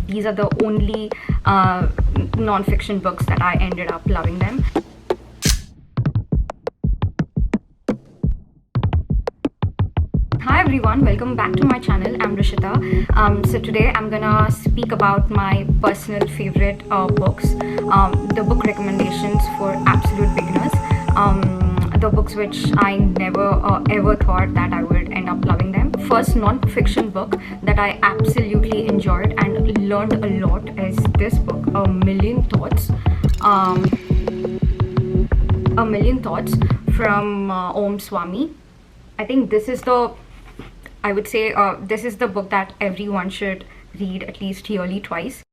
these are the only non-fiction books that I ended up loving them. Hi everyone, welcome back to my channel. I'm Rishita. So today I'm gonna speak about my personal favorite books, the book recommendations for absolute beginners, the books which I never ever thought that I would end up loving them. First non-fiction book that I absolutely enjoyed and learned a lot is this book, A Million Thoughts. A Million Thoughts from Om Swami. I think this is the this is the book that everyone should read at least yearly twice.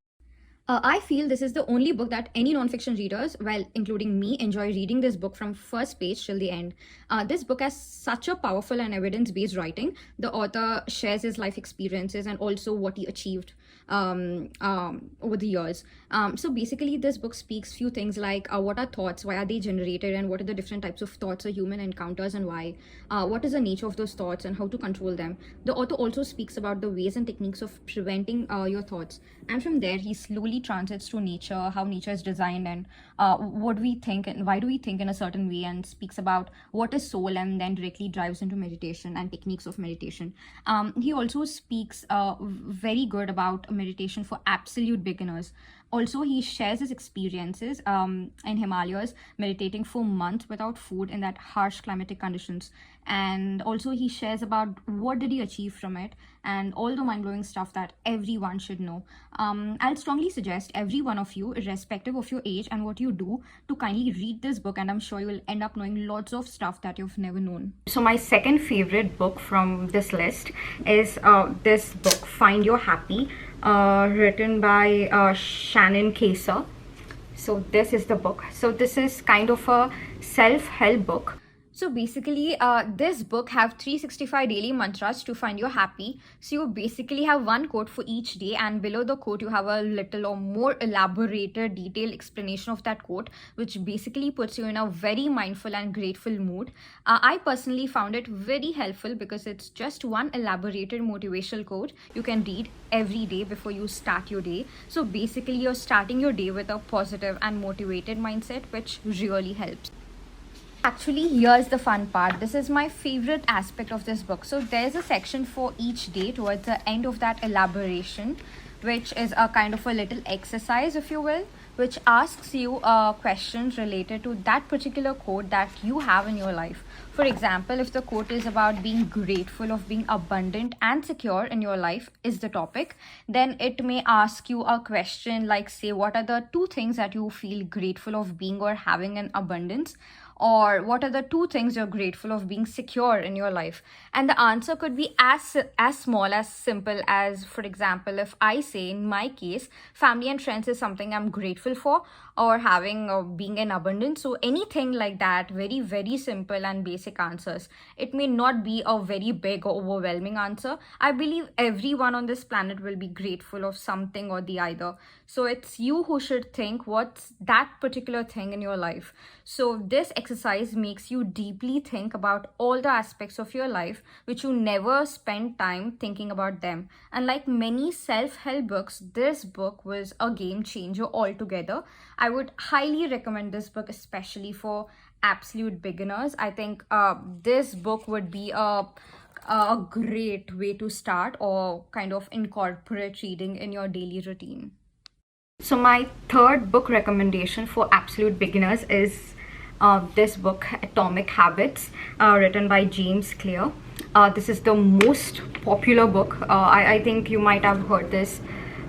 I feel this is the only book that any non-fiction readers, well, including me, enjoy reading this book from first page till the end. This book has such a powerful and evidence-based writing. The author shares his life experiences and also what he achieved over the years. So basically, this book speaks few things like what are thoughts, why are they generated, and what are the different types of thoughts a human encounters and why. What is the nature of those thoughts and how to control them. The author also speaks about the ways and techniques of preventing your thoughts. And from there, he slowly transits to nature, how nature is designed, and what we think and why do we think in a certain way, and speaks about what is soul, and then directly drives into meditation and techniques of meditation. He also speaks very good about meditation for absolute beginners. Also, he shares his experiences in Himalayas, meditating for months without food in that harsh climatic conditions. And also, he shares about what did he achieve from it and all the mind-blowing stuff that everyone should know. I'll strongly suggest every one of you, irrespective of your age and what you do, to kindly read this book, and I'm sure you will end up knowing lots of stuff that you've never known. So my second favorite book from this list is this book, Find Your Happy, written by Shannon Kaser. So this is the book. So this is kind of a self-help book. So basically, this book have 365 daily mantras to find you happy. So you basically have one quote for each day, and below the quote you have a little or more elaborated, detailed explanation of that quote, which basically puts you in a very mindful and grateful mood. I personally found it very helpful because it's just one elaborated motivational quote you can read every day before you start your day. So basically, you're starting your day with a positive and motivated mindset, which really helps. Actually, here's the fun part. This is my favorite aspect of this book. So there's a section for each day towards the end of that elaboration, which is a kind of a little exercise, if you will, which asks you questions related to that particular quote that you have in your life. For example, if the quote is about being grateful, of being abundant and secure in your life is the topic, then it may ask you a question like, say, what are the two things that you feel grateful of being or having in abundance? Or what are the two things you're grateful of being secure in your life? And the answer could be as small, as simple as, for example, if I say in my case, family and friends is something I'm grateful for, or having or being in abundance. So anything like that, very, very simple and basic answers. It may not be a very big or overwhelming answer. I believe everyone on this planet will be grateful of something or the other. So it's you who should think what's that particular thing in your life. So this exercise makes you deeply think about all the aspects of your life which you never spend time thinking about them. And like many self-help books, this book was a game changer altogether. I would highly recommend this book, especially for absolute beginners. I think this book would be a great way to start or kind of incorporate reading in your daily routine. So my third book recommendation for absolute beginners is this book, Atomic Habits, written by James Clear. This is the most popular book. I think you might have heard this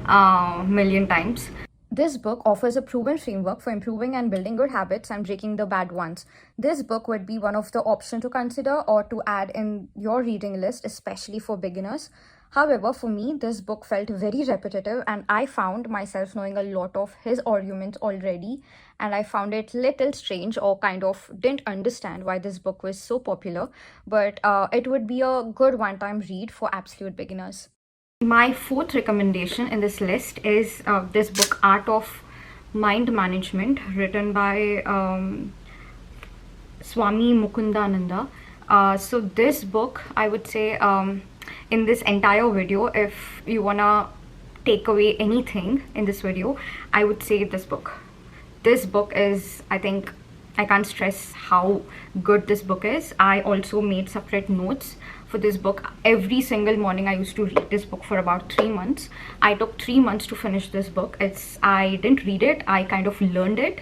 a million times. This book offers a proven framework for improving and building good habits and breaking the bad ones. This book would be one of the options to consider or to add in your reading list, especially for beginners. However, for me, this book felt very repetitive, and I found myself knowing a lot of his arguments already, and I found it little strange or kind of didn't understand why this book was so popular, but it would be a good one-time read for absolute beginners. My fourth recommendation in this list is this book, Art of Mind Management, written by Swami Mukundananda. So this book, I would say, in this entire video, if you wanna take away anything in this video, I would say this book. This book is, I think, I can't stress how good this book is. I also made separate notes for this book. Every single morning I used to read this book for about 3 months. I took 3 months to finish this book. I didn't read it, I kind of learned it.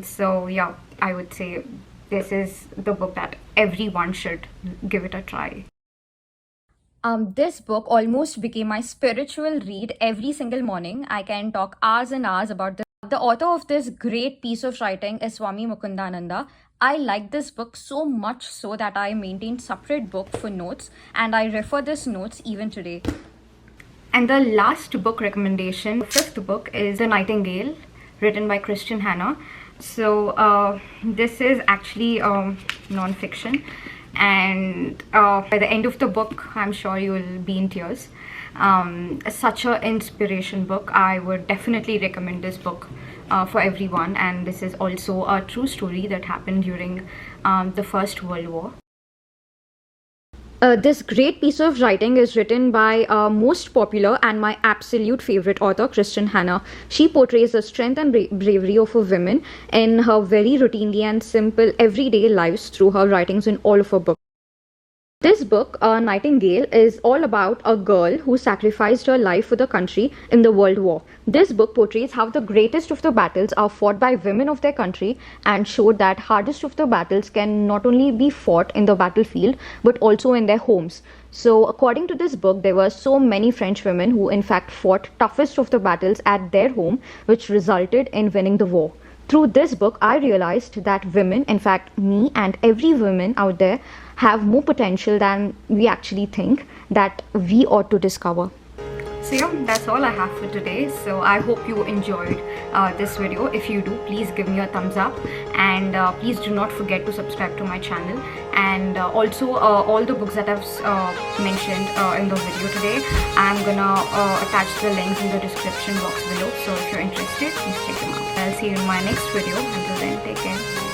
So yeah, I would say this is the book that everyone should give it a try. This book almost became my spiritual read every single morning. I can talk hours and hours about this. The author of this great piece of writing is Swami Mukundananda. I like this book so much so that I maintained separate book for notes, and I refer these notes even today. And the last book recommendation, the fifth book, is The Nightingale, written by Christian Hannah. So this is actually non-fiction, and by the end of the book, I'm sure you will be in tears. Such an inspiration book. I would definitely recommend this book for everyone, and this is also a true story that happened during the First World War. This great piece of writing is written by most popular and my absolute favorite author, Christian Hannah. She portrays the strength and bravery of a woman in her very routinely and simple everyday lives through her writings in all of her books. This book, Nightingale, is all about a girl who sacrificed her life for the country in the World War. This book portrays how the greatest of the battles are fought by women of their country, and showed that hardest of the battles can not only be fought in the battlefield but also in their homes. So according to this book, there were so many French women who in fact fought toughest of the battles at their home, which resulted in winning the war. Through this book, I realized that women, in fact me and every woman out there, have more potential than we actually think, that we ought to discover. So yeah, that's all I have for today. So I hope you enjoyed this video. If you do, please give me a thumbs up, and please do not forget to subscribe to my channel. And also all the books that I've mentioned in the video today, I'm gonna attach the links in the description box below. So if you're interested, please check them out. I'll see you in my next video. Until then, take care.